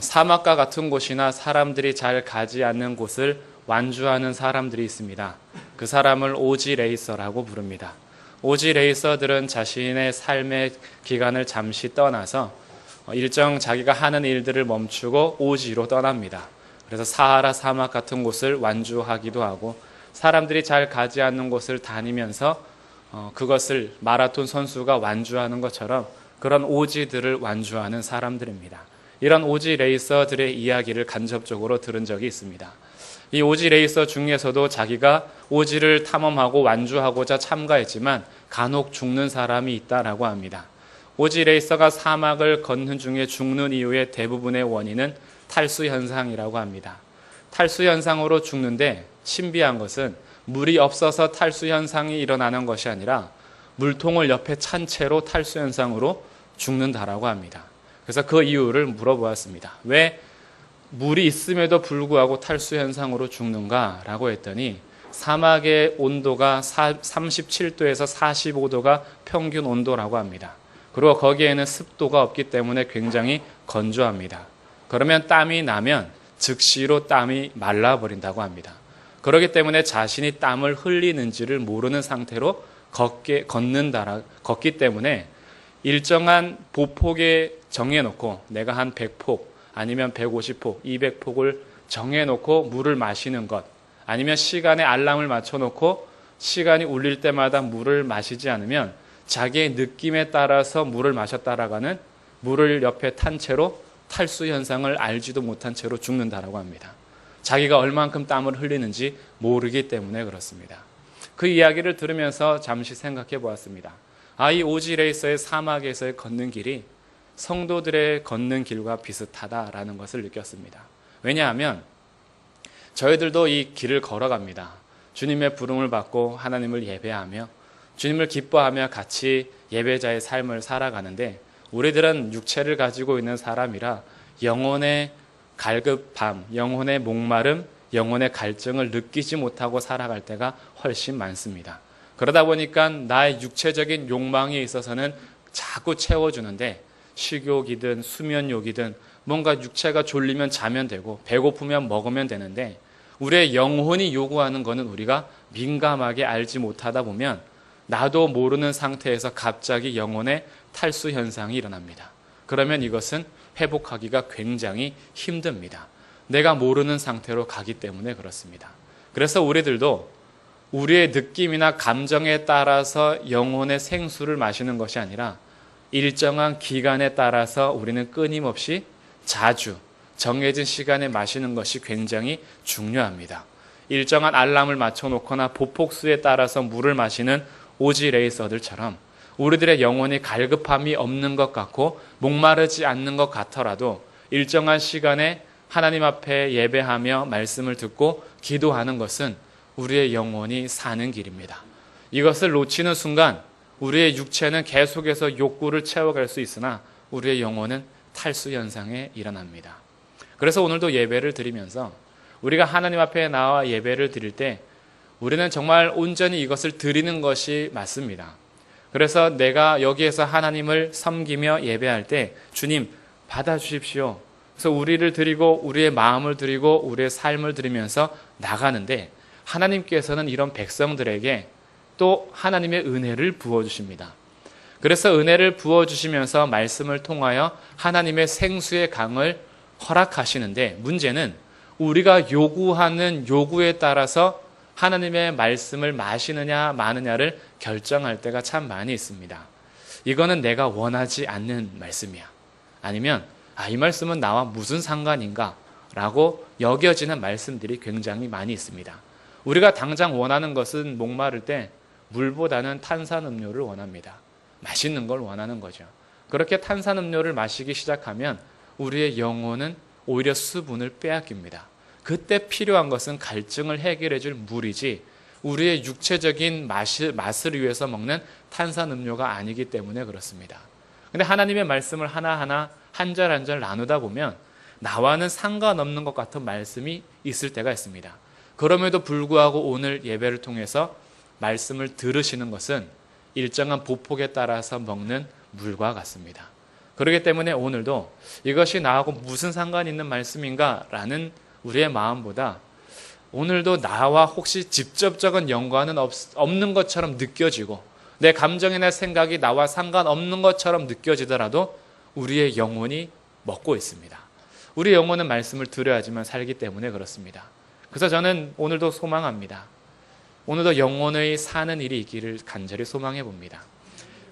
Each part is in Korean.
사막과 같은 곳이나 사람들이 잘 가지 않는 곳을 완주하는 사람들이 있습니다. 그 사람을 오지 레이서라고 부릅니다. 오지 레이서들은 자신의 삶의 기간을 잠시 떠나서 일정 자기가 하는 일들을 멈추고 오지로 떠납니다. 그래서 사하라 사막 같은 곳을 완주하기도 하고 사람들이 잘 가지 않는 곳을 다니면서 그것을 마라톤 선수가 완주하는 것처럼 그런 오지들을 완주하는 사람들입니다. 이런 오지 레이서들의 이야기를 간접적으로 들은 적이 있습니다. 이 오지 레이서 중에서도 자기가 오지를 탐험하고 완주하고자 참가했지만 간혹 죽는 사람이 있다라고 합니다. 오지 레이서가 사막을 걷는 중에 죽는 이유의 대부분의 원인은 탈수 현상이라고 합니다. 탈수 현상으로 죽는데 신비한 것은 물이 없어서 탈수 현상이 일어나는 것이 아니라 물통을 옆에 찬 채로 탈수 현상으로 죽는다라고 합니다. 그래서 그 이유를 물어보았습니다. 왜 물이 있음에도 불구하고 탈수 현상으로 죽는가라고 했더니 사막의 온도가 37도에서 45도가 평균 온도라고 합니다. 그리고 거기에는 습도가 없기 때문에 굉장히 건조합니다. 그러면 땀이 나면 즉시로 땀이 말라버린다고 합니다. 그렇기 때문에 자신이 땀을 흘리는지를 모르는 상태로 걷기 때문에 일정한 보폭에 정해놓고 내가 한 100폭 아니면 150폭, 200폭을 정해놓고 물을 마시는 것 아니면 시간에 알람을 맞춰놓고 시간이 울릴 때마다 물을 마시지 않으면 자기의 느낌에 따라서 물을 마셨다라가는 물을 옆에 탄 채로 탈수 현상을 알지도 못한 채로 죽는다라고 합니다. 자기가 얼만큼 땀을 흘리는지 모르기 때문에 그렇습니다. 그 이야기를 들으면서 잠시 생각해 보았습니다. 이 오지 레이서의 사막에서의 걷는 길이 성도들의 걷는 길과 비슷하다라는 것을 느꼈습니다. 왜냐하면 저희들도 이 길을 걸어갑니다. 주님의 부름을 받고 하나님을 예배하며 주님을 기뻐하며 같이 예배자의 삶을 살아가는데 우리들은 육체를 가지고 있는 사람이라 영혼의 갈급함, 영혼의 목마름, 영혼의 갈증을 느끼지 못하고 살아갈 때가 훨씬 많습니다. 그러다 보니까 나의 육체적인 욕망에 있어서는 자꾸 채워주는데 식욕이든 수면욕이든 뭔가 육체가 졸리면 자면 되고 배고프면 먹으면 되는데 우리의 영혼이 요구하는 것은 우리가 민감하게 알지 못하다 보면 나도 모르는 상태에서 갑자기 영혼의 탈수 현상이 일어납니다. 그러면 이것은 회복하기가 굉장히 힘듭니다. 내가 모르는 상태로 가기 때문에 그렇습니다. 그래서 우리들도 우리의 느낌이나 감정에 따라서 영혼의 생수를 마시는 것이 아니라 일정한 기간에 따라서 우리는 끊임없이 자주 정해진 시간에 마시는 것이 굉장히 중요합니다. 일정한 알람을 맞춰놓거나 보폭수에 따라서 물을 마시는 오지 레이서들처럼 우리들의 영혼이 갈급함이 없는 것 같고 목마르지 않는 것 같더라도 일정한 시간에 하나님 앞에 예배하며 말씀을 듣고 기도하는 것은 우리의 영혼이 사는 길입니다. 이것을 놓치는 순간 우리의 육체는 계속해서 욕구를 채워갈 수 있으나 우리의 영혼은 탈수 현상에 일어납니다. 그래서 오늘도 예배를 드리면서 우리가 하나님 앞에 나와 예배를 드릴 때 우리는 정말 온전히 이것을 드리는 것이 맞습니다. 그래서 내가 여기에서 하나님을 섬기며 예배할 때 주님 받아주십시오. 그래서 우리를 드리고 우리의 마음을 드리고 우리의 삶을 드리면서 나가는데 하나님께서는 이런 백성들에게 또 하나님의 은혜를 부어주십니다. 그래서 은혜를 부어주시면서 말씀을 통하여 하나님의 생수의 강을 허락하시는데 문제는 우리가 요구하는 요구에 따라서 하나님의 말씀을 마시느냐 마느냐를 결정할 때가 참 많이 있습니다. 이거는 내가 원하지 않는 말씀이야. 아니면 이 말씀은 나와 무슨 상관인가? 라고 여겨지는 말씀들이 굉장히 많이 있습니다. 우리가 당장 원하는 것은 목마를 때 물보다는 탄산음료를 원합니다. 맛있는 걸 원하는 거죠. 그렇게 탄산음료를 마시기 시작하면 우리의 영혼은 오히려 수분을 빼앗깁니다. 그때 필요한 것은 갈증을 해결해 줄 물이지 우리의 육체적인 맛을 위해서 먹는 탄산음료가 아니기 때문에 그렇습니다. 근데 하나님의 말씀을 하나하나 한 절 한 절 나누다 보면 나와는 상관없는 것 같은 말씀이 있을 때가 있습니다. 그럼에도 불구하고 오늘 예배를 통해서 말씀을 들으시는 것은 일정한 보폭에 따라서 먹는 물과 같습니다. 그렇기 때문에 오늘도 이것이 나하고 무슨 상관이 있는 말씀인가 라는 우리의 마음보다 오늘도 나와 혹시 직접적인 연관은 없는 것처럼 느껴지고 내 감정이나 생각이 나와 상관없는 것처럼 느껴지더라도 우리의 영혼이 먹고 있습니다. 우리 영혼은 말씀을 들어야지만 살기 때문에 그렇습니다. 그래서 저는 오늘도 소망합니다. 오늘도 영혼의 사는 일이 있기를 간절히 소망해 봅니다.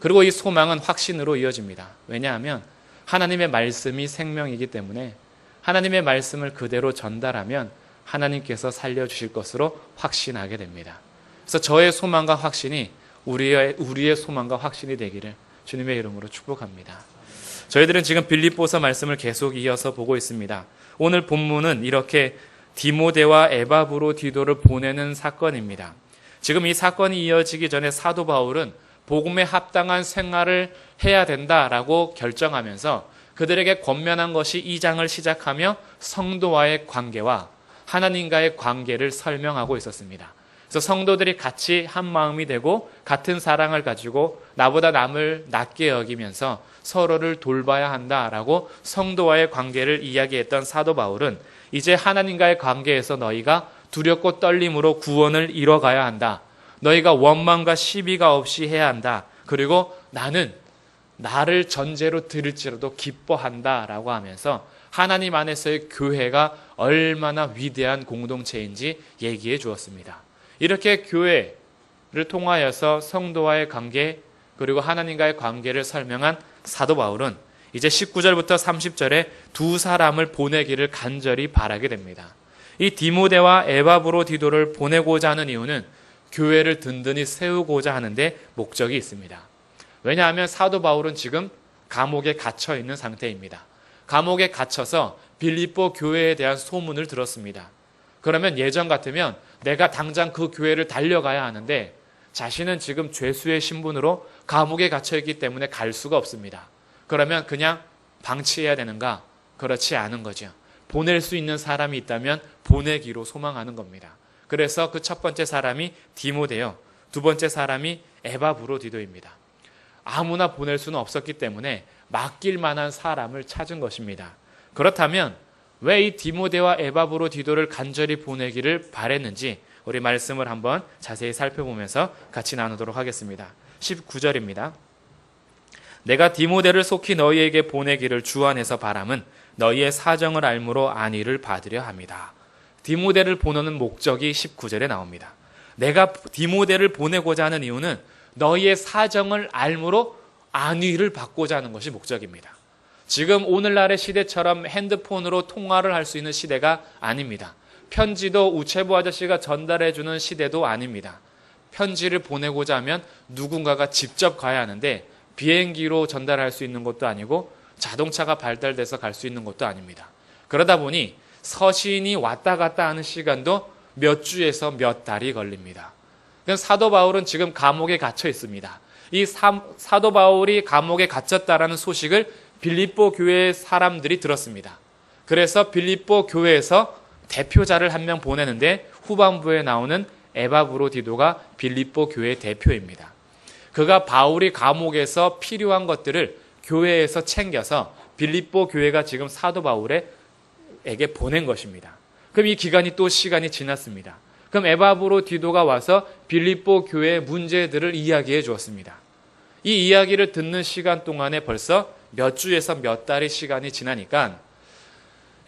그리고 이 소망은 확신으로 이어집니다. 왜냐하면 하나님의 말씀이 생명이기 때문에 하나님의 말씀을 그대로 전달하면 하나님께서 살려주실 것으로 확신하게 됩니다. 그래서 저의 소망과 확신이 우리의 소망과 확신이 되기를 주님의 이름으로 축복합니다. 저희들은 지금 빌립보서 말씀을 계속 이어서 보고 있습니다. 오늘 본문은 이렇게 디모데와 에바브로디도를 보내는 사건입니다. 지금 이 사건이 이어지기 전에 사도 바울은 복음에 합당한 생활을 해야 된다라고 결정하면서 그들에게 권면한 것이 2장을 시작하며 성도와의 관계와 하나님과의 관계를 설명하고 있었습니다. 그래서 성도들이 같이 한 마음이 되고 같은 사랑을 가지고 나보다 남을 낮게 여기면서 서로를 돌봐야 한다라고 성도와의 관계를 이야기했던 사도 바울은 이제 하나님과의 관계에서 너희가 두렵고 떨림으로 구원을 이뤄가야 한다. 너희가 원망과 시비가 없이 해야 한다. 그리고 나는 나를 전제로 들을지라도 기뻐한다라고 하면서 하나님 안에서의 교회가 얼마나 위대한 공동체인지 얘기해 주었습니다. 이렇게 교회를 통하여서 성도와의 관계 그리고 하나님과의 관계를 설명한 사도 바울은 이제 19절부터 30절에 두 사람을 보내기를 간절히 바라게 됩니다. 이 디모데와 에바브로디도를 보내고자 하는 이유는 교회를 든든히 세우고자 하는데 목적이 있습니다. 왜냐하면 사도 바울은 지금 감옥에 갇혀 있는 상태입니다. 감옥에 갇혀서 빌립보 교회에 대한 소문을 들었습니다. 그러면 예전 같으면 내가 당장 그 교회를 달려가야 하는데 자신은 지금 죄수의 신분으로 감옥에 갇혀 있기 때문에 갈 수가 없습니다. 그러면 그냥 방치해야 되는가? 그렇지 않은 거죠. 보낼 수 있는 사람이 있다면 보내기로 소망하는 겁니다. 그래서 그 첫 번째 사람이 디모데요. 두 번째 사람이 에바브로디도입니다. 아무나 보낼 수는 없었기 때문에 맡길 만한 사람을 찾은 것입니다. 그렇다면 왜 이 디모데와 에바브로디도를 간절히 보내기를 바랬는지 우리 말씀을 한번 자세히 살펴보면서 같이 나누도록 하겠습니다. 19절입니다. 내가 디모데를 속히 너희에게 보내기를 주 안에서 바람은 너희의 사정을 알므로 안위를 받으려 합니다. 디모데를 보내는 목적이 19절에 나옵니다. 내가 디모데를 보내고자 하는 이유는 너희의 사정을 알므로 안위를 받고자 하는 것이 목적입니다. 지금 오늘날의 시대처럼 핸드폰으로 통화를 할 수 있는 시대가 아닙니다. 편지도 우체부 아저씨가 전달해주는 시대도 아닙니다. 편지를 보내고자 하면 누군가가 직접 가야 하는데 비행기로 전달할 수 있는 것도 아니고 자동차가 발달돼서 갈 수 있는 것도 아닙니다. 그러다 보니 서신이 왔다 갔다 하는 시간도 몇 주에서 몇 달이 걸립니다. 사도 바울은 지금 감옥에 갇혀 있습니다. 이 사도 바울이 감옥에 갇혔다라는 소식을 빌립보 교회의 사람들이 들었습니다. 그래서 빌립보 교회에서 대표자를 한 명 보내는데 후반부에 나오는 에바브로디도가 빌립보 교회 대표입니다. 그가 바울이 감옥에서 필요한 것들을 교회에서 챙겨서 빌립보 교회가 지금 사도 바울에게 보낸 것입니다. 그럼 이 기간이 또 시간이 지났습니다. 그럼 에바브로디도가 와서 빌립보 교회의 문제들을 이야기해 주었습니다. 이 이야기를 듣는 시간 동안에 벌써 몇 주에서 몇 달의 시간이 지나니까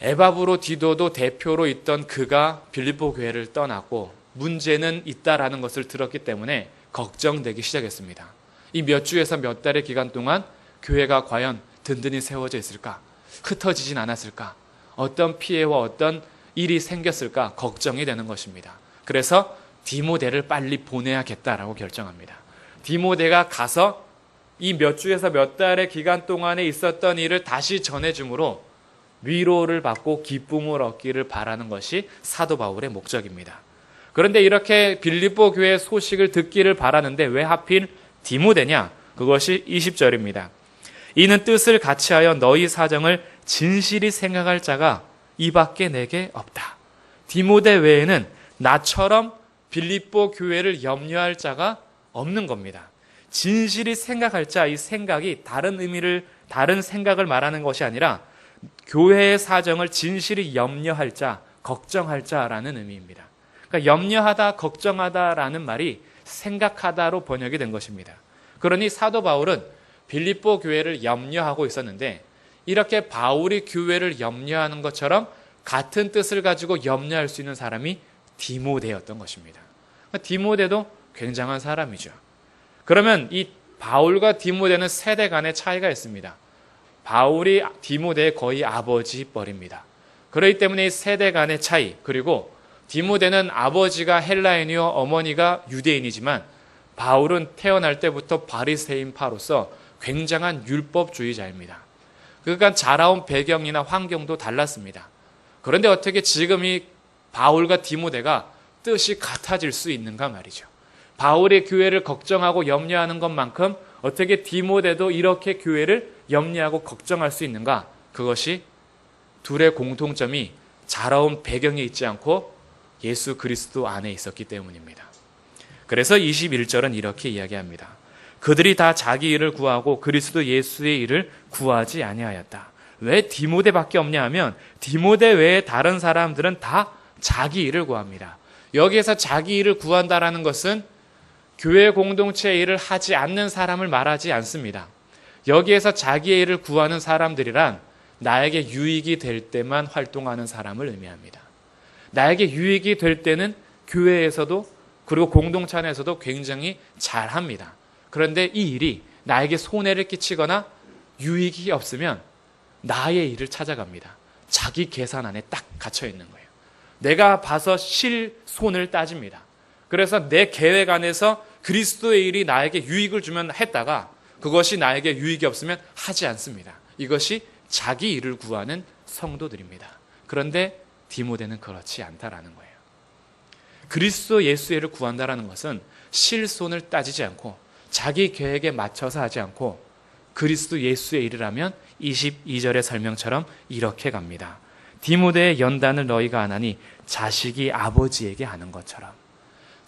에바브로디도도 대표로 있던 그가 빌립보 교회를 떠났고 문제는 있다라는 것을 들었기 때문에 걱정되기 시작했습니다. 이 몇 주에서 몇 달의 기간 동안 교회가 과연 든든히 세워져 있을까? 흩어지진 않았을까? 어떤 피해와 어떤 일이 생겼을까? 걱정이 되는 것입니다. 그래서 디모데를 빨리 보내야겠다라고 결정합니다. 디모데가 가서 이 몇 주에서 몇 달의 기간 동안에 있었던 일을 다시 전해주므로 위로를 받고 기쁨을 얻기를 바라는 것이 사도 바울의 목적입니다. 그런데 이렇게 빌립보 교회의 소식을 듣기를 바라는데 왜 하필 디모데냐? 그것이 20절입니다. 이는 뜻을 같이하여 너희 사정을 진실히 생각할 자가 이밖에 내게 없다. 디모데 외에는 나처럼 빌립보 교회를 염려할 자가 없는 겁니다. 진실히 생각할 자, 이 생각이 다른 의미를 다른 생각을 말하는 것이 아니라 교회의 사정을 진실히 염려할 자, 걱정할 자라는 의미입니다. 그러니까 염려하다, 걱정하다라는 말이 생각하다로 번역이 된 것입니다. 그러니 사도 바울은 빌립보 교회를 염려하고 있었는데 이렇게 바울이 교회를 염려하는 것처럼 같은 뜻을 가지고 염려할 수 있는 사람이 디모데였던 것입니다. 디모데도 굉장한 사람이죠. 그러면 이 바울과 디모데는 세대 간의 차이가 있습니다. 바울이 디모데의 거의 아버지 뻘입니다. 그렇기 때문에 이 세대 간의 차이, 그리고 디모데는 아버지가 헬라인이요 어머니가 유대인이지만 바울은 태어날 때부터 바리새인파로서 굉장한 율법주의자입니다. 그러니까 자라온 배경이나 환경도 달랐습니다. 그런데 어떻게 지금 이 바울과 디모데가 뜻이 같아질 수 있는가 말이죠. 바울의 교회를 걱정하고 염려하는 것만큼 어떻게 디모데도 이렇게 교회를 염려하고 걱정할 수 있는가? 그것이 둘의 공통점이 자라온 배경에 있지 않고 예수 그리스도 안에 있었기 때문입니다. 그래서 21절은 이렇게 이야기합니다. 그들이 다 자기 일을 구하고 그리스도 예수의 일을 구하지 아니하였다. 왜 디모데밖에 없냐 하면 디모데 외에 다른 사람들은 다 자기 일을 구합니다. 여기에서 자기 일을 구한다라는 것은 교회 공동체의 일을 하지 않는 사람을 말하지 않습니다. 여기에서 자기의 일을 구하는 사람들이란 나에게 유익이 될 때만 활동하는 사람을 의미합니다. 나에게 유익이 될 때는 교회에서도 그리고 공동체 안에서도 굉장히 잘합니다. 그런데 이 일이 나에게 손해를 끼치거나 유익이 없으면 나의 일을 찾아갑니다. 자기 계산 안에 딱 갇혀 있는 거예요. 내가 봐서 실손을 따집니다. 그래서 내 계획 안에서 그리스도의 일이 나에게 유익을 주면 했다가 그것이 나에게 유익이 없으면 하지 않습니다. 이것이 자기 일을 구하는 성도들입니다. 그런데 디모데는 그렇지 않다라는 거예요. 그리스도 예수의 일을 구한다라는 것은 실손을 따지지 않고 자기 계획에 맞춰서 하지 않고 그리스도 예수의 일을 하면 22절의 설명처럼 이렇게 갑니다. 디모데의 연단을 너희가 안 하니 자식이 아버지에게 하는 것처럼.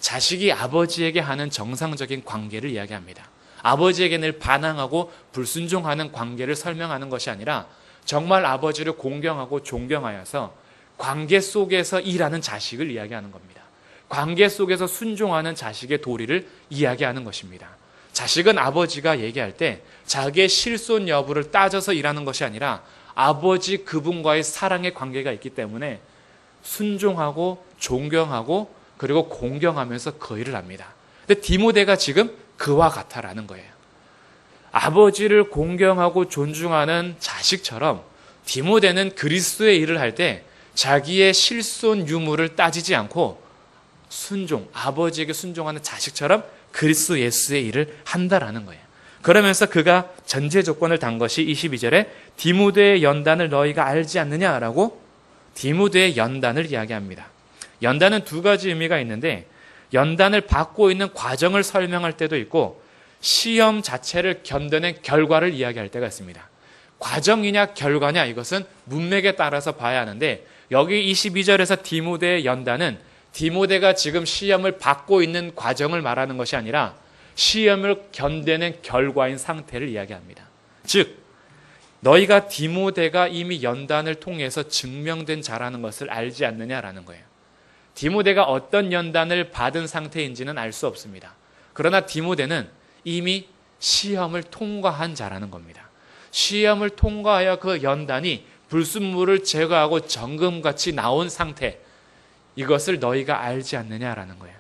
자식이 아버지에게 하는 정상적인 관계를 이야기합니다. 아버지에게 늘 반항하고 불순종하는 관계를 설명하는 것이 아니라 정말 아버지를 공경하고 존경하여서 관계 속에서 일하는 자식을 이야기하는 겁니다. 관계 속에서 순종하는 자식의 도리를 이야기하는 것입니다. 자식은 아버지가 얘기할 때 자기의 실손 여부를 따져서 일하는 것이 아니라 아버지 그분과의 사랑의 관계가 있기 때문에 순종하고 존경하고 그리고 공경하면서 그 일을 합니다. 근데 디모데가 지금 그와 같아라는 거예요. 아버지를 공경하고 존중하는 자식처럼 디모데는 그리스도의 일을 할 때 자기의 실손 유무를 따지지 않고 순종, 아버지에게 순종하는 자식처럼 그리스도 예수의 일을 한다라는 거예요. 그러면서 그가 전제 조건을 단 것이 22절에 디모데의 연단을 너희가 알지 않느냐라고 디모데의 연단을 이야기합니다. 연단은 두 가지 의미가 있는데 연단을 받고 있는 과정을 설명할 때도 있고 시험 자체를 견뎌낸 결과를 이야기할 때가 있습니다. 과정이냐 결과냐 이것은 문맥에 따라서 봐야 하는데 여기 22절에서 디모데의 연단은 디모데가 지금 시험을 받고 있는 과정을 말하는 것이 아니라 시험을 견뎌낸 결과인 상태를 이야기합니다. 즉 너희가 디모데가 이미 연단을 통해서 증명된 자라는 것을 알지 않느냐라는 거예요. 디모데가 어떤 연단을 받은 상태인지는 알 수 없습니다. 그러나 디모데는 이미 시험을 통과한 자라는 겁니다. 시험을 통과하여 그 연단이 불순물을 제거하고 정금같이 나온 상태, 이것을 너희가 알지 않느냐라는 거예요.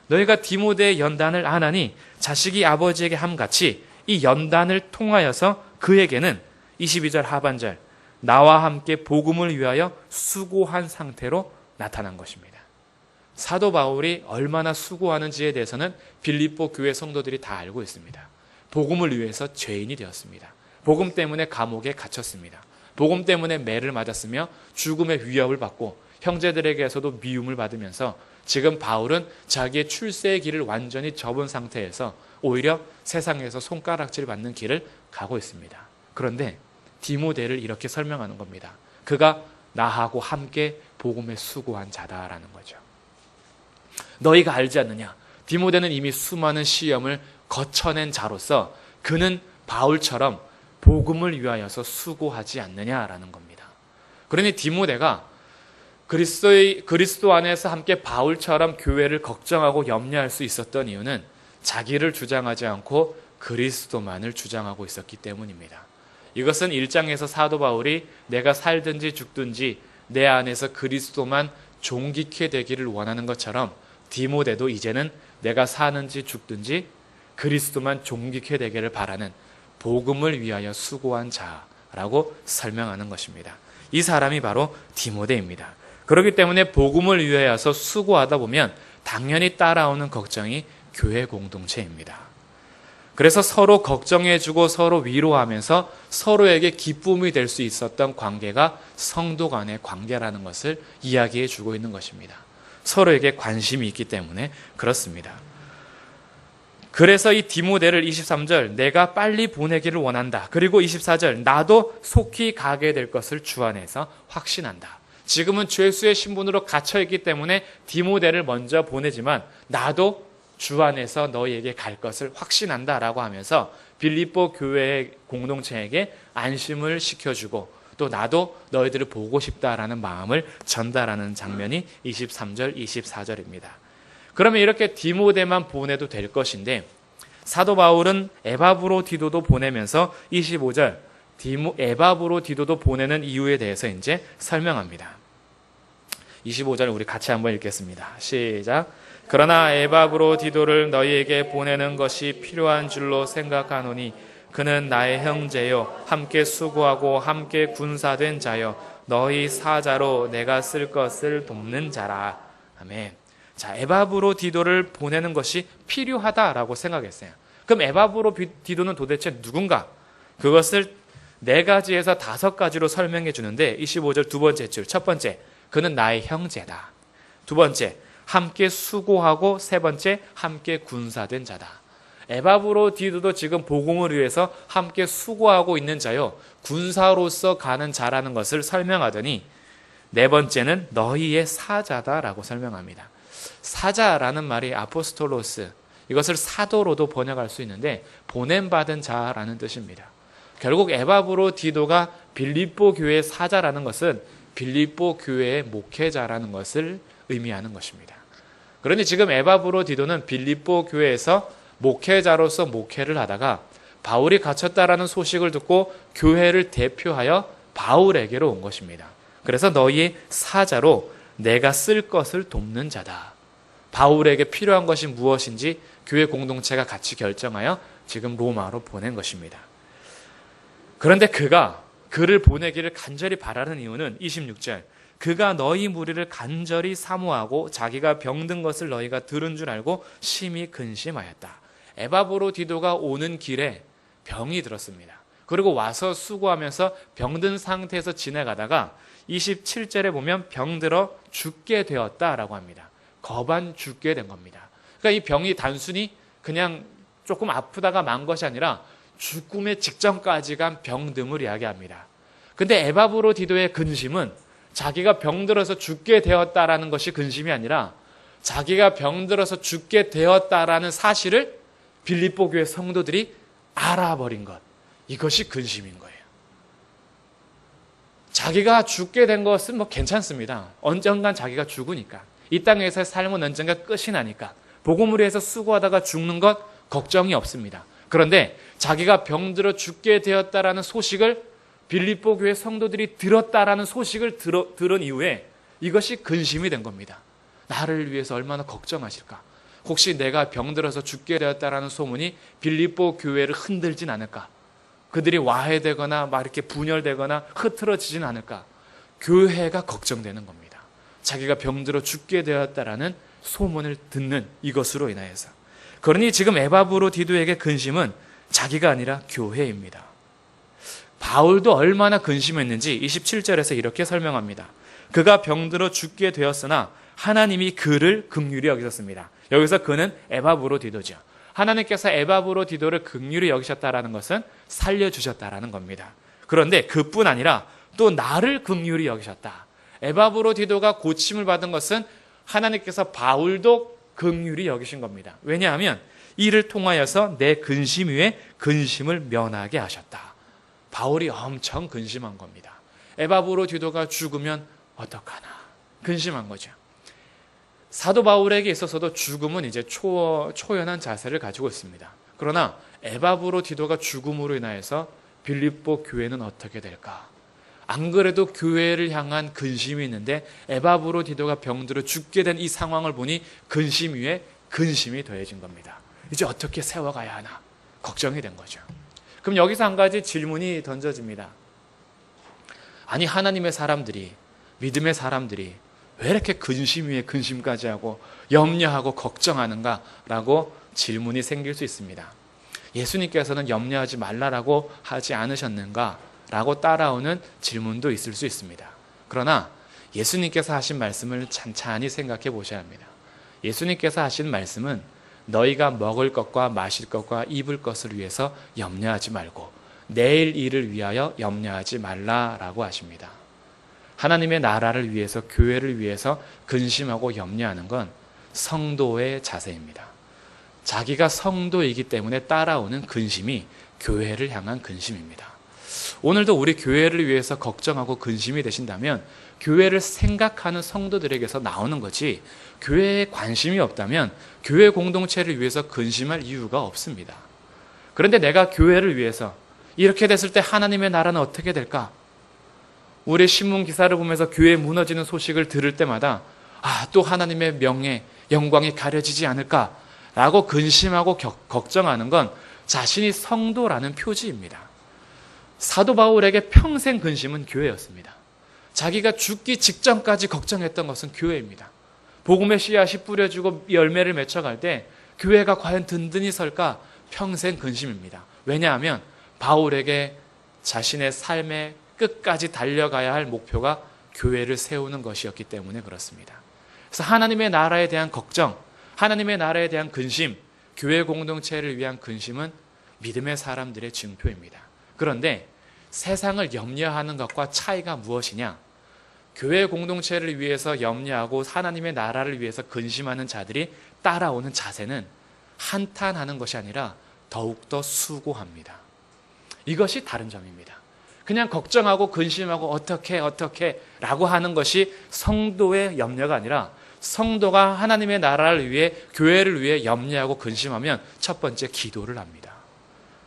너희가 디모데의 연단을 안 하니 자식이 아버지에게 함같이 이 연단을 통하여서 그에게는 22절 하반절 나와 함께 복음을 위하여 수고한 상태로 나타난 것입니다. 사도 바울이 얼마나 수고하는지에 대해서는 빌립보 교회 성도들이 다 알고 있습니다. 복음을 위해서 죄인이 되었습니다. 복음 때문에 감옥에 갇혔습니다. 복음 때문에 매를 맞았으며 죽음의 위협을 받고 형제들에게서도 미움을 받으면서 지금 바울은 자기의 출세의 길을 완전히 접은 상태에서 오히려 세상에서 손가락질 받는 길을 가고 있습니다. 그런데 디모데를 이렇게 설명하는 겁니다. 그가 나하고 함께 복음에 수고한 자다라는 거죠. 너희가 알지 않느냐? 디모데는 이미 수많은 시험을 거쳐낸 자로서 그는 바울처럼 복음을 위하여서 수고하지 않느냐라는 겁니다. 그러니 디모데가 그리스도 안에서 함께 바울처럼 교회를 걱정하고 염려할 수 있었던 이유는 자기를 주장하지 않고 그리스도만을 주장하고 있었기 때문입니다. 이것은 1장에서 사도 바울이 내가 살든지 죽든지 내 안에서 그리스도만 존귀케 되기를 원하는 것처럼 디모데도 이제는 내가 사는지 죽든지 그리스도만 존귀케 되기를 바라는 복음을 위하여 수고한 자라고 설명하는 것입니다. 이 사람이 바로 디모데입니다. 그렇기 때문에 복음을 위하여서 수고하다 보면 당연히 따라오는 걱정이 교회 공동체입니다. 그래서 서로 걱정해주고 서로 위로하면서 서로에게 기쁨이 될 수 있었던 관계가 성도 간의 관계라는 것을 이야기해 주고 있는 것입니다. 서로에게 관심이 있기 때문에 그렇습니다. 그래서 이 디모데를 23절 내가 빨리 보내기를 원한다. 그리고 24절 나도 속히 가게 될 것을 주 안에서 확신한다. 지금은 죄수의 신분으로 갇혀있기 때문에 디모데를 먼저 보내지만 나도 주 안에서 너희에게 갈 것을 확신한다라고 하면서 빌립보 교회의 공동체에게 안심을 시켜주고 또 나도 너희들을 보고 싶다라는 마음을 전달하는 장면이 23절, 24절입니다. 그러면 이렇게 디모데만 보내도 될 것인데 사도 바울은 에바브로디도도 보내면서 25절 에바브로디도도 보내는 이유에 대해서 이제 설명합니다. 25절 우리 같이 한번 읽겠습니다. 시작. 그러나 에바브로디도를 너희에게 보내는 것이 필요한 줄로 생각하노니 그는 나의 형제요 함께 수고하고 함께 군사된 자요 너희 사자로 내가 쓸 것을 돕는 자라. 아멘. 자, 에바브로디도를 보내는 것이 필요하다라고 생각했어요. 그럼 에바브로디도는 도대체 누군가? 그것을 4가지에서 5가지로 설명해 주는데 25절 두 번째 줄 첫 번째 그는 나의 형제다. 두 번째 함께 수고하고 세 번째 함께 군사된 자다. 에바브로디도도 지금 복음을 위해서 함께 수고하고 있는 자요 군사로서 가는 자라는 것을 설명하더니 네 번째는 너희의 사자다라고 설명합니다. 사자라는 말이 아포스톨로스, 이것을 사도로도 번역할 수 있는데 보냄받은 자라는 뜻입니다. 결국 에바브로디도가 빌립보 교회의 사자라는 것은 빌립보 교회의 목회자라는 것을 의미하는 것입니다. 그러니 지금 에바브로디도는 빌립보 교회에서 목회자로서 목회를 하다가 바울이 갇혔다라는 소식을 듣고 교회를 대표하여 바울에게로 온 것입니다. 그래서 너희의 사자로 내가 쓸 것을 돕는 자다. 바울에게 필요한 것이 무엇인지 교회 공동체가 같이 결정하여 지금 로마로 보낸 것입니다. 그런데 그를 보내기를 간절히 바라는 이유는 26절 그가 너희 무리를 간절히 사모하고 자기가 병든 것을 너희가 들은 줄 알고 심히 근심하였다. 에바브로디도가 오는 길에 병이 들었습니다. 그리고 와서 수고하면서 병든 상태에서 지나가다가 27절에 보면 병들어 죽게 되었다라고 합니다. 거반 죽게 된 겁니다. 그러니까 이 병이 단순히 그냥 조금 아프다가 만 것이 아니라 죽음의 직전까지 간 병듦을 이야기합니다. 근데 에바브로디도의 근심은 자기가 병들어서 죽게 되었다라는 것이 근심이 아니라 자기가 병들어서 죽게 되었다라는 사실을 빌립보 교회 성도들이 알아버린 것, 이것이 근심인 거예요. 자기가 죽게 된 것은 뭐 괜찮습니다. 언젠간 자기가 죽으니까. 이 땅에서의 삶은 언젠가 끝이 나니까. 복음을 위해서 수고하다가 죽는 것 걱정이 없습니다. 그런데 자기가 병들어 죽게 되었다라는 소식을 빌립보 교회 성도들이 들었다라는 소식을 들은 이후에 이것이 근심이 된 겁니다. 나를 위해서 얼마나 걱정하실까? 혹시 내가 병들어서 죽게 되었다라는 소문이 빌립보 교회를 흔들진 않을까? 그들이 와해되거나 막 이렇게 분열되거나 흐트러지진 않을까? 교회가 걱정되는 겁니다. 자기가 병들어 죽게 되었다라는 소문을 듣는 이것으로 인하여서. 그러니 지금 에바브로디도에게 근심은 자기가 아니라 교회입니다. 바울도 얼마나 근심했는지 27절에서 이렇게 설명합니다. 그가 병들어 죽게 되었으나 하나님이 그를 긍휼히 여기셨습니다. 여기서 그는 에바브로디도죠. 하나님께서 에바브로디도를 긍휼히 여기셨다라는 것은 살려주셨다라는 겁니다. 그런데 그뿐 아니라 또 나를 긍휼히 여기셨다. 에바브로디도가 고침을 받은 것은 하나님께서 바울도 긍휼히 여기신 겁니다. 왜냐하면 이를 통하여서 내 근심 위에 근심을 면하게 하셨다. 바울이 엄청 근심한 겁니다. 에바브로디도가 죽으면 어떡하나 근심한 거죠. 사도 바울에게 있어서도 죽음은 이제 초연한 자세를 가지고 있습니다. 그러나 에바브로디도가 죽음으로 인하여서 빌립보 교회는 어떻게 될까? 안 그래도 교회를 향한 근심이 있는데 에바브로디도가 병들어 죽게 된 이 상황을 보니 근심 위에 근심이 더해진 겁니다. 이제 어떻게 세워가야 하나 걱정이 된 거죠. 그럼 여기서 한 가지 질문이 던져집니다. 아니 하나님의 사람들이, 믿음의 사람들이 왜 이렇게 근심 위에 근심까지 하고 염려하고 걱정하는가라고 질문이 생길 수 있습니다. 예수님께서는 염려하지 말라라고 하지 않으셨는가? 라고 따라오는 질문도 있을 수 있습니다. 그러나 예수님께서 하신 말씀을 찬찬히 생각해 보셔야 합니다. 예수님께서 하신 말씀은 너희가 먹을 것과 마실 것과 입을 것을 위해서 염려하지 말고 내일 일을 위하여 염려하지 말라라고 하십니다. 하나님의 나라를 위해서, 교회를 위해서 근심하고 염려하는 건 성도의 자세입니다. 자기가 성도이기 때문에 따라오는 근심이 교회를 향한 근심입니다. 오늘도 우리 교회를 위해서 걱정하고 근심이 되신다면 교회를 생각하는 성도들에게서 나오는 거지, 교회에 관심이 없다면 교회 공동체를 위해서 근심할 이유가 없습니다. 그런데 내가 교회를 위해서 이렇게 됐을 때 하나님의 나라는 어떻게 될까? 우리 신문 기사를 보면서 교회 무너지는 소식을 들을 때마다 또 하나님의 명예, 영광이 가려지지 않을까라고 근심하고 걱정하는 건 자신이 성도라는 표지입니다. 사도 바울에게 평생 근심은 교회였습니다. 자기가 죽기 직전까지 걱정했던 것은 교회입니다. 복음의 씨앗이 뿌려지고 열매를 맺혀갈 때 교회가 과연 든든히 설까 평생 근심입니다. 왜냐하면 바울에게 자신의 삶의 끝까지 달려가야 할 목표가 교회를 세우는 것이었기 때문에 그렇습니다. 그래서 하나님의 나라에 대한 걱정, 하나님의 나라에 대한 근심, 교회 공동체를 위한 근심은 믿음의 사람들의 증표입니다. 그런데 세상을 염려하는 것과 차이가 무엇이냐? 교회 공동체를 위해서 염려하고 하나님의 나라를 위해서 근심하는 자들이 따라오는 자세는 한탄하는 것이 아니라 더욱더 수고합니다. 이것이 다른 점입니다. 그냥 걱정하고 근심하고 어떻게 라고 하는 것이 성도의 염려가 아니라 성도가 하나님의 나라를 위해, 교회를 위해 염려하고 근심하면 첫 번째 기도를 합니다.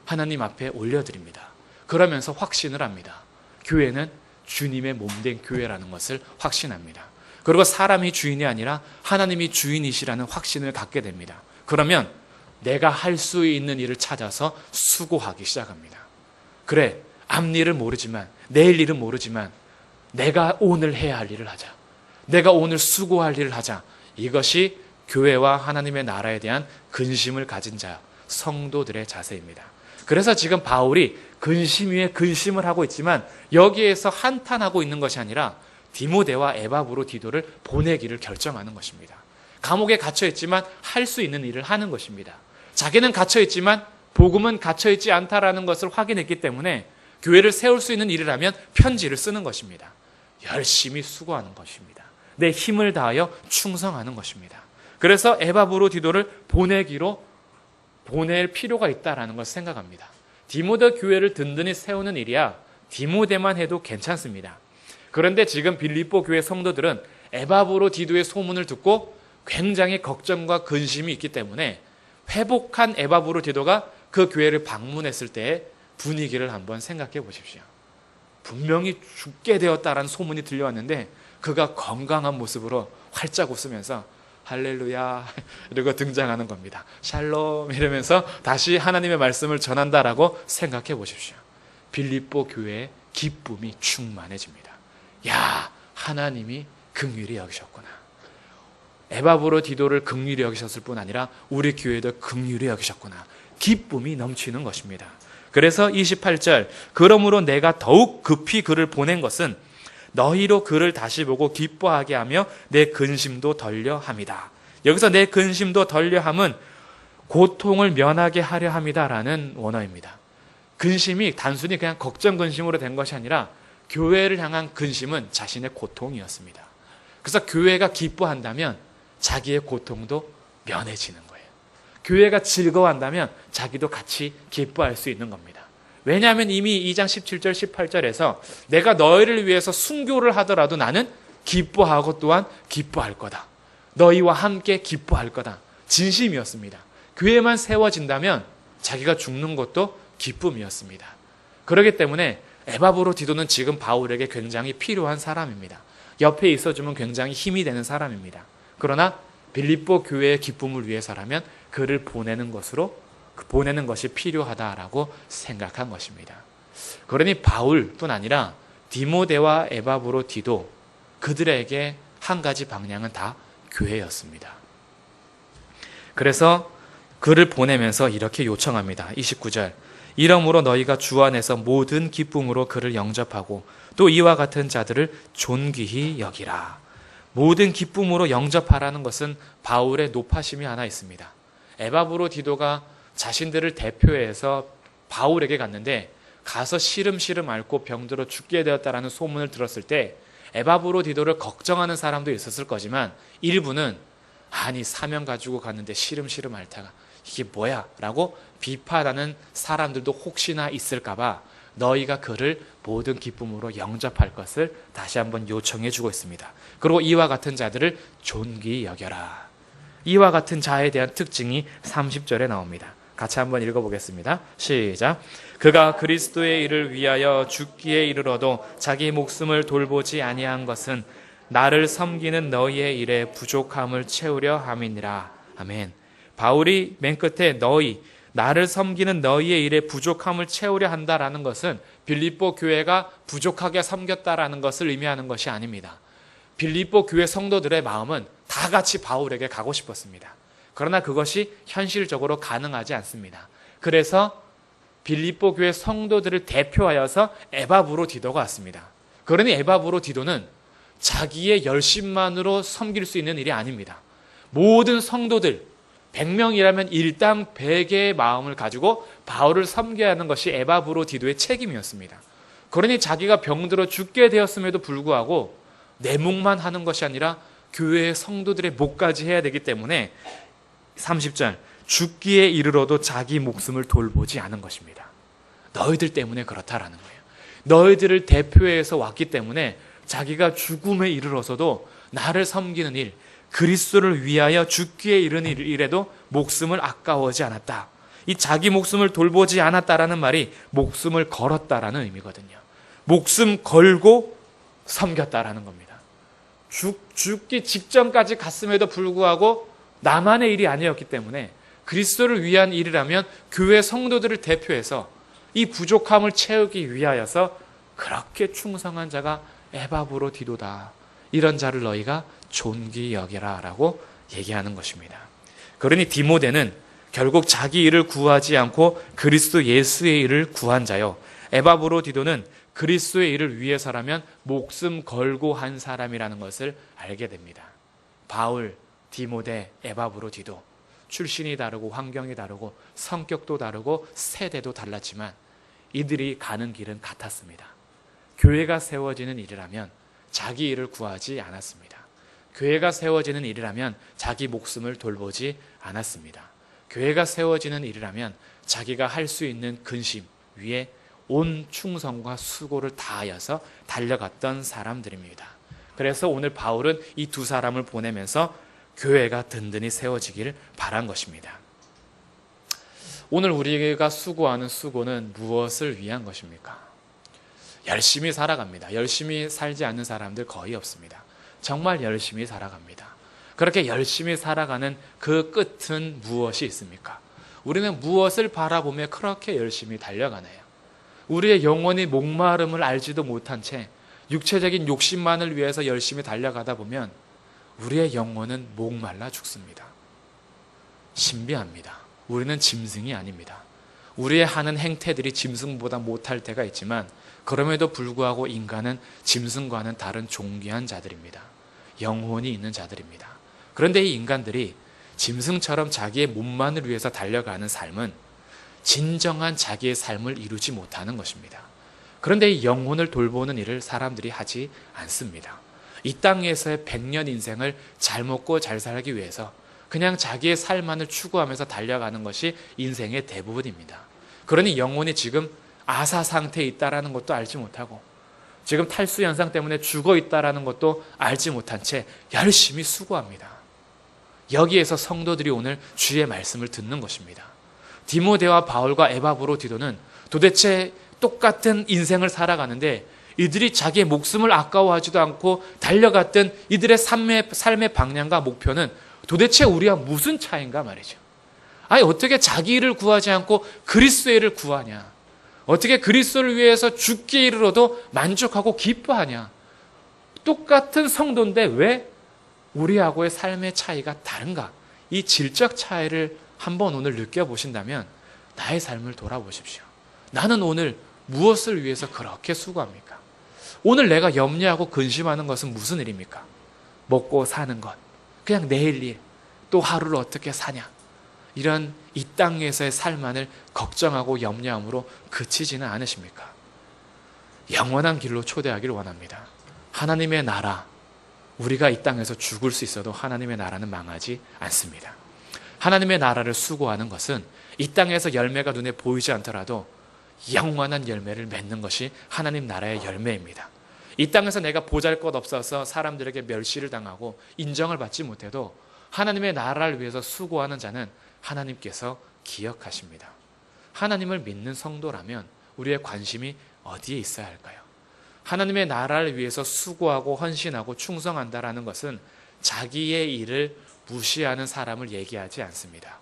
하나님 앞에 올려드립니다. 그러면서 확신을 합니다. 교회는 주님의 몸된 교회라는 것을 확신합니다. 그리고 사람이 주인이 아니라 하나님이 주인이시라는 확신을 갖게 됩니다. 그러면 내가 할 수 있는 일을 찾아서 수고하기 시작합니다. 그래, 앞일은 모르지만, 내일 일은 모르지만 내가 오늘 해야 할 일을 하자. 내가 오늘 수고할 일을 하자. 이것이 교회와 하나님의 나라에 대한 근심을 가진 자, 성도들의 자세입니다. 그래서 지금 바울이 근심 위에 근심을 하고 있지만 여기에서 한탄하고 있는 것이 아니라 디모데와 에바브로디도를 보내기를 결정하는 것입니다. 감옥에 갇혀있지만 할 수 있는 일을 하는 것입니다. 자기는 갇혀있지만 복음은 갇혀있지 않다라는 것을 확인했기 때문에 교회를 세울 수 있는 일을 하면 편지를 쓰는 것입니다. 열심히 수고하는 것입니다. 내 힘을 다하여 충성하는 것입니다. 그래서 에바브로디도를 보낼 필요가 있다라는 것을 생각합니다. 디모데 교회를 든든히 세우는 일이야 디모데만 해도 괜찮습니다. 그런데 지금 빌립보 교회 성도들은 에바브로디도의 소문을 듣고 굉장히 걱정과 근심이 있기 때문에 회복한 에바브로디도가 그 교회를 방문했을 때의 분위기를 한번 생각해 보십시오. 분명히 죽게 되었다라는 소문이 들려왔는데 그가 건강한 모습으로 활짝 웃으면서 할렐루야 이러고 등장하는 겁니다. 샬롬 이러면서 다시 하나님의 말씀을 전한다라고 생각해 보십시오. 빌립보 교회의 기쁨이 충만해집니다. 야, 하나님이 긍휼히 여기셨구나. 에바브로디도를 긍휼히 여기셨을 뿐 아니라 우리 교회도 긍휼히 여기셨구나. 기쁨이 넘치는 것입니다. 그래서 28절, 그러므로 내가 더욱 급히 그를 보낸 것은 너희로 그를 다시 보고 기뻐하게 하며 내 근심도 덜려 함이다. 여기서 내 근심도 덜려 함은 고통을 면하게 하려 함이다라는 원어입니다. 근심이 단순히 그냥 걱정 근심으로 된 것이 아니라 교회를 향한 근심은 자신의 고통이었습니다. 그래서 교회가 기뻐한다면 자기의 고통도 면해지는 거예요. 교회가 즐거워한다면 자기도 같이 기뻐할 수 있는 겁니다. 왜냐하면 이미 2장 17절 18절에서 내가 너희를 위해서 순교를 하더라도 나는 기뻐하고 또한 기뻐할 거다. 너희와 함께 기뻐할 거다. 진심이었습니다. 교회만 세워진다면 자기가 죽는 것도 기쁨이었습니다. 그렇기 때문에 에바브로디도는 지금 바울에게 굉장히 필요한 사람입니다. 옆에 있어주면 굉장히 힘이 되는 사람입니다. 그러나 빌립보 교회의 기쁨을 위해서라면 그를 보내는 것이 필요하다라고 생각한 것입니다. 그러니 바울뿐 아니라 디모데와 에바브로디도 그들에게 한 가지 방향은 다 교회였습니다. 그래서 그를 보내면서 이렇게 요청합니다. 29절. 이러므로 너희가 주 안에서 모든 기쁨으로 그를 영접하고 또 이와 같은 자들을 존귀히 여기라. 모든 기쁨으로 영접하라는 것은 바울의 높아심이 하나 있습니다. 에바브로디도가 자신들을 대표해서 바울에게 갔는데 가서 시름시름 앓고 병들어 죽게 되었다라는 소문을 들었을 때 에바브로디도를 걱정하는 사람도 있었을 거지만 일부는 아니 사명 가지고 갔는데 시름시름 앓다가 이게 뭐야? 라고 비판하는 사람들도 혹시나 있을까 봐 너희가 그를 모든 기쁨으로 영접할 것을 다시 한번 요청해 주고 있습니다. 그리고 이와 같은 자들을 존귀히 여겨라. 이와 같은 자에 대한 특징이 30절에 나옵니다. 같이 한번 읽어보겠습니다. 시작. 그가 그리스도의 일을 위하여 죽기에 이르러도 자기 목숨을 돌보지 아니한 것은 나를 섬기는 너희의 일에 부족함을 채우려 함이니라. 아멘. 바울이 맨 끝에 나를 섬기는 너희의 일에 부족함을 채우려 한다라는 것은 빌립보 교회가 부족하게 섬겼다라는 것을 의미하는 것이 아닙니다. 빌립보 교회 성도들의 마음은 다 같이 바울에게 가고 싶었습니다. 그러나 그것이 현실적으로 가능하지 않습니다. 그래서 빌립보 교회 성도들을 대표하여서 에바브로디도가 왔습니다. 그러니 에바브로디도는 자기의 열심만으로 섬길 수 있는 일이 아닙니다. 모든 성도들 100명이라면 일당 100의 마음을 가지고 바울을 섬겨야 하는 것이 에바브로디도의 책임이었습니다. 그러니 자기가 병들어 죽게 되었음에도 불구하고 내 목만 하는 것이 아니라 교회의 성도들의 목까지 해야 되기 때문에 30절 죽기에 이르러도 자기 목숨을 돌보지 않은 것입니다. 너희들 때문에 그렇다라는 거예요. 너희들을 대표해서 왔기 때문에 자기가 죽음에 이르러서도 나를 섬기는 일, 그리스도를 위하여 죽기에 이르는 일에도 목숨을 아까워하지 않았다. 이 자기 목숨을 돌보지 않았다라는 말이 목숨을 걸었다라는 의미거든요. 목숨 걸고 섬겼다라는 겁니다. 죽기 직전까지 갔음에도 불구하고 나만의 일이 아니었기 때문에 그리스도를 위한 일이라면 교회 성도들을 대표해서 이 부족함을 채우기 위하여서 그렇게 충성한 자가 에바브로디도다. 이런 자를 너희가 존귀히 여기라 라고 얘기하는 것입니다. 그러니 디모데는 결국 자기 일을 구하지 않고 그리스도 예수의 일을 구한 자요. 에바브로디도는 그리스도의 일을 위해서라면 목숨 걸고 한 사람이라는 것을 알게 됩니다. 바울, 디모데, 에바브로디도 출신이 다르고 환경이 다르고 성격도 다르고 세대도 달랐지만 이들이 가는 길은 같았습니다. 교회가 세워지는 일이라면 자기 일을 구하지 않았습니다. 교회가 세워지는 일이라면 자기 목숨을 돌보지 않았습니다. 교회가 세워지는 일이라면 자기가 할 수 있는 근심 위에 온 충성과 수고를 다하여서 달려갔던 사람들입니다. 그래서 오늘 바울은 이 두 사람을 보내면서 교회가 든든히 세워지기를 바란 것입니다. 오늘 우리가 수고하는 수고는 무엇을 위한 것입니까? 열심히 살아갑니다. 열심히 살지 않는 사람들 거의 없습니다. 정말 열심히 살아갑니다. 그렇게 열심히 살아가는 그 끝은 무엇이 있습니까? 우리는 무엇을 바라보며 그렇게 열심히 달려가나요? 우리의 영혼이 목마름을 알지도 못한 채 육체적인 욕심만을 위해서 열심히 달려가다 보면 우리의 영혼은 목말라 죽습니다. 신비합니다. 우리는 짐승이 아닙니다. 우리의 하는 행태들이 짐승보다 못할 때가 있지만 그럼에도 불구하고 인간은 짐승과는 다른 존귀한 자들입니다. 영혼이 있는 자들입니다. 그런데 이 인간들이 짐승처럼 자기의 몸만을 위해서 달려가는 삶은 진정한 자기의 삶을 이루지 못하는 것입니다. 그런데 이 영혼을 돌보는 일을 사람들이 하지 않습니다. 이 땅에서의 100년 인생을 잘 먹고 잘 살기 위해서 그냥 자기의 삶만을 추구하면서 달려가는 것이 인생의 대부분입니다. 그러니 영혼이 지금 아사 상태에 있다라는 것도 알지 못하고 지금 탈수 현상 때문에 죽어 있다라는 것도 알지 못한 채 열심히 수고합니다. 여기에서 성도들이 오늘 주의 말씀을 듣는 것입니다. 디모데와 바울과 에바브로디도는 도대체 똑같은 인생을 살아가는데 이들이 자기의 목숨을 아까워하지도 않고 달려갔던 이들의 삶의 방향과 목표는 도대체 우리와 무슨 차이인가 말이죠. 아니 어떻게 자기 일을 구하지 않고 그리스도의 일을 구하냐. 어떻게 그리스도를 위해서 죽기에 이르러도 만족하고 기뻐하냐. 똑같은 성도인데 왜 우리하고의 삶의 차이가 다른가. 이 질적 차이를 한번 오늘 느껴보신다면 나의 삶을 돌아보십시오. 나는 오늘 무엇을 위해서 그렇게 수고합니까? 오늘 내가 염려하고 근심하는 것은 무슨 일입니까? 먹고 사는 것, 그냥 내일 일, 또 하루를 어떻게 사냐. 이런 이 땅에서의 삶만을 걱정하고 염려함으로 그치지는 않으십니까? 영원한 길로 초대하기를 원합니다. 하나님의 나라, 우리가 이 땅에서 죽을 수 있어도 하나님의 나라는 망하지 않습니다. 하나님의 나라를 수고하는 것은 이 땅에서 열매가 눈에 보이지 않더라도 영원한 열매를 맺는 것이 하나님 나라의 열매입니다. 이 땅에서 내가 보잘것없어서 사람들에게 멸시를 당하고 인정을 받지 못해도 하나님의 나라를 위해서 수고하는 자는 하나님께서 기억하십니다. 하나님을 믿는 성도라면 우리의 관심이 어디에 있어야 할까요? 하나님의 나라를 위해서 수고하고 헌신하고 충성한다라는 것은 자기의 일을 무시하는 사람을 얘기하지 않습니다.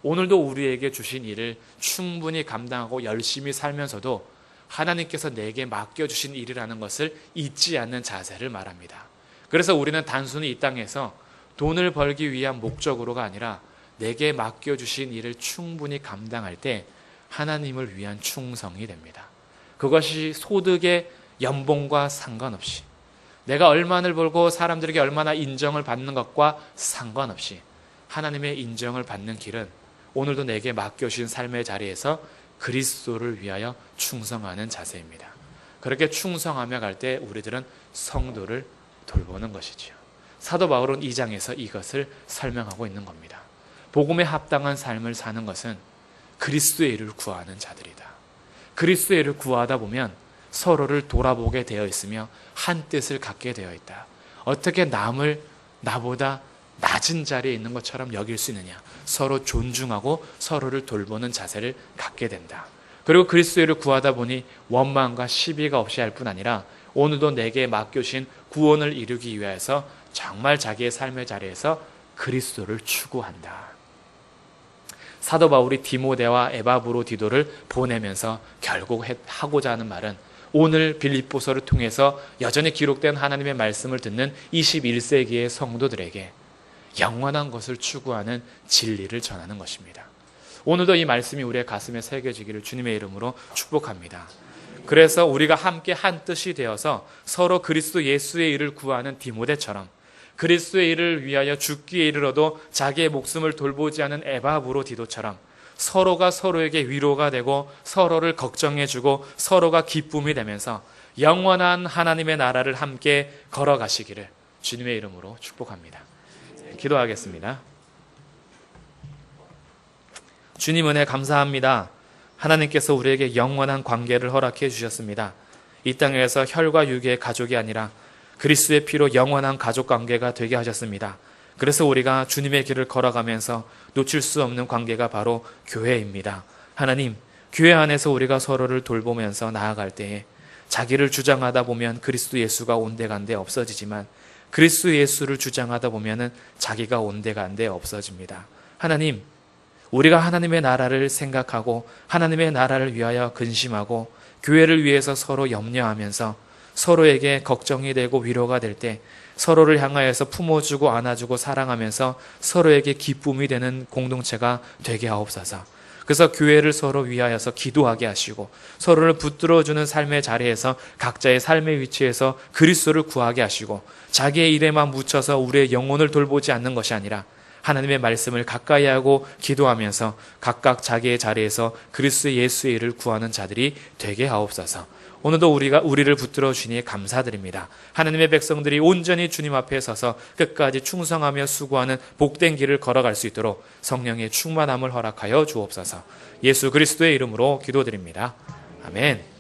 오늘도 우리에게 주신 일을 충분히 감당하고 열심히 살면서도 하나님께서 내게 맡겨주신 일이라는 것을 잊지 않는 자세를 말합니다. 그래서 우리는 단순히 이 땅에서 돈을 벌기 위한 목적으로가 아니라 내게 맡겨주신 일을 충분히 감당할 때 하나님을 위한 충성이 됩니다. 그것이 소득의 연봉과 상관없이 내가 얼마를 벌고 사람들에게 얼마나 인정을 받는 것과 상관없이 하나님의 인정을 받는 길은 오늘도 내게 맡겨주신 삶의 자리에서 그리스도를 위하여 충성하는 자세입니다. 그렇게 충성하며 갈 때 우리들은 성도를 돌보는 것이지요. 사도 바울은 2장에서 이것을 설명하고 있는 겁니다. 복음에 합당한 삶을 사는 것은 그리스도의 일을 구하는 자들이다. 그리스도의 일을 구하다 보면 서로를 돌아보게 되어 있으며 한 뜻을 갖게 되어 있다. 어떻게 남을 나보다 낮은 자리에 있는 것처럼 여길 수 있느냐. 서로 존중하고 서로를 돌보는 자세를 갖게 된다. 그리고 그리스도의 일을 구하다 보니 원망과 시비가 없이 할 뿐 아니라 오늘도 내게 맡겨주신 구원을 이루기 위해서 정말 자기의 삶의 자리에서 그리스도를 추구한다. 사도 바울이 디모데와 에바브로디도를 보내면서 결국 하고자 하는 말은 오늘 빌립보서를 통해서 여전히 기록된 하나님의 말씀을 듣는 21세기의 성도들에게 영원한 것을 추구하는 진리를 전하는 것입니다. 오늘도 이 말씀이 우리의 가슴에 새겨지기를 주님의 이름으로 축복합니다. 그래서 우리가 함께 한 뜻이 되어서 서로 그리스도 예수의 일을 구하는 디모데처럼 그리스도의 일을 위하여 죽기에 이르러도 자기의 목숨을 돌보지 않은 에바브로디도처럼 서로가 서로에게 위로가 되고 서로를 걱정해주고 서로가 기쁨이 되면서 영원한 하나님의 나라를 함께 걸어가시기를 주님의 이름으로 축복합니다. 기도하겠습니다. 주님 은혜 감사합니다. 하나님께서 우리에게 영원한 관계를 허락해 주셨습니다. 이 땅에서 혈과 육의 가족이 아니라 그리스도의 피로 영원한 가족 관계가 되게 하셨습니다. 그래서 우리가 주님의 길을 걸어가면서 놓칠 수 없는 관계가 바로 교회입니다. 하나님, 교회 안에서 우리가 서로를 돌보면서 나아갈 때에 자기를 주장하다 보면 그리스도 예수가 온데간데 없어지지만 그리스도 예수를 주장하다 보면은 자기가 온데간데 없어집니다. 하나님, 우리가 하나님의 나라를 생각하고 하나님의 나라를 위하여 근심하고 교회를 위해서 서로 염려하면서 서로에게 걱정이 되고 위로가 될 때 서로를 향하여서 품어주고 안아주고 사랑하면서 서로에게 기쁨이 되는 공동체가 되게 하옵소서. 그래서 교회를 서로 위하여서 기도하게 하시고 서로를 붙들어주는 삶의 자리에서 각자의 삶의 위치에서 그리스도를 구하게 하시고 자기의 일에만 묻혀서 우리의 영혼을 돌보지 않는 것이 아니라 하나님의 말씀을 가까이 하고 기도하면서 각각 자기의 자리에서 그리스도 예수의 일을 구하는 자들이 되게 하옵소서. 오늘도 우리를 붙들어 주시니 감사드립니다. 하나님의 백성들이 온전히 주님 앞에 서서 끝까지 충성하며 수고하는 복된 길을 걸어갈 수 있도록 성령의 충만함을 허락하여 주옵소서. 예수 그리스도의 이름으로 기도드립니다. 아멘.